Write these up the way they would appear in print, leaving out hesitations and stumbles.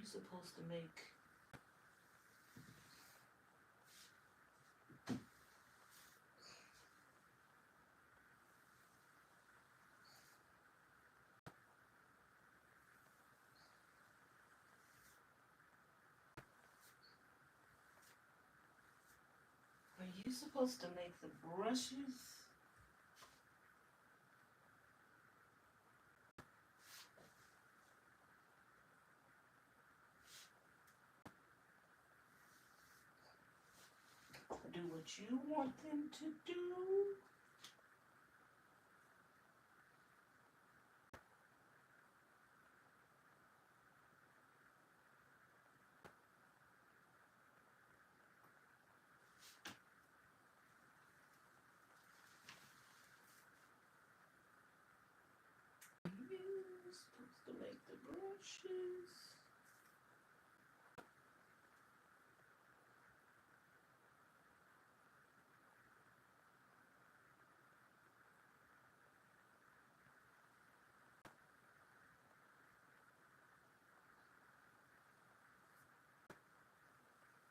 you supposed to make? Are you supposed to make the brushes? Do what you want them to do? You're supposed to make the brushes.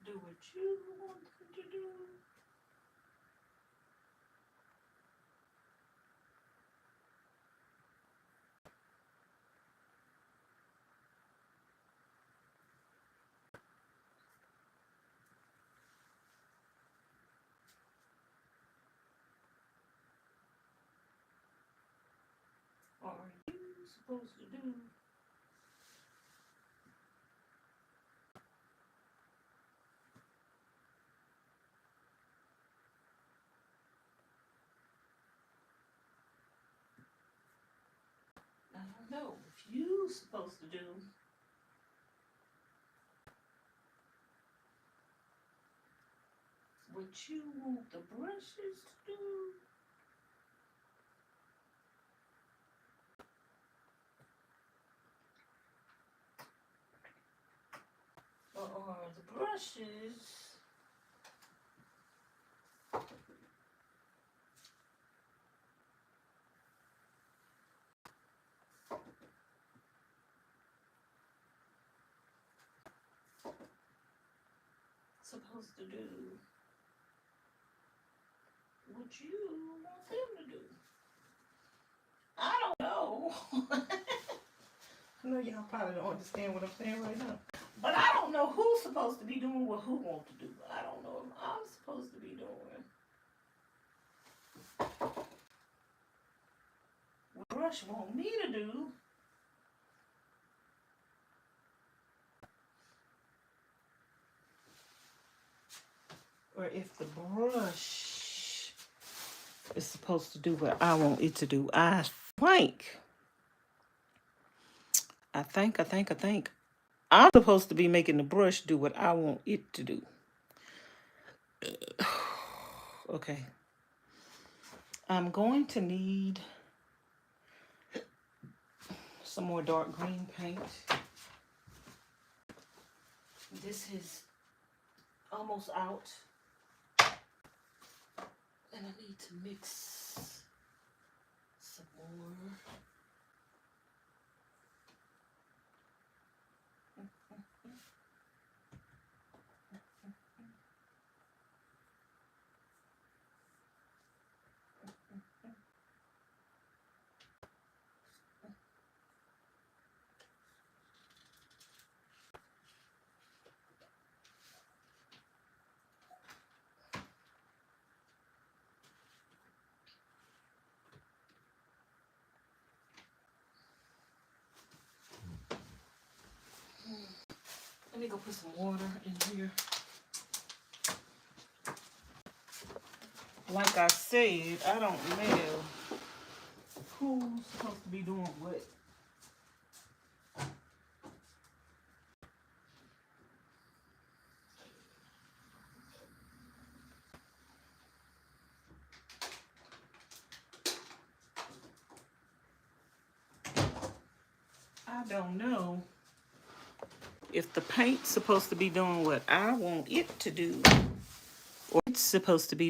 Do what you want them to do. What are you supposed to do? I don't know. If you supposed to do what you want the brushes to do. Or the brushes supposed to do what you want them to do? I don't know. I know y'all probably don't understand what I'm saying right now. But I don't know who's supposed to be doing what who wants to do. I don't know if I'm supposed to be doing what Brush want me to do. Or if the brush is supposed to do what I want it to do. I think I'm supposed to be making the brush do what I want it to do. Okay. I'm going to need some more dark green paint. This is almost out. And I need to mix some more. Let me go put some water in here. Like I said, I don't know who's supposed to be doing what. I don't know if the paint's supposed to be doing what I want it to do, or it's supposed to be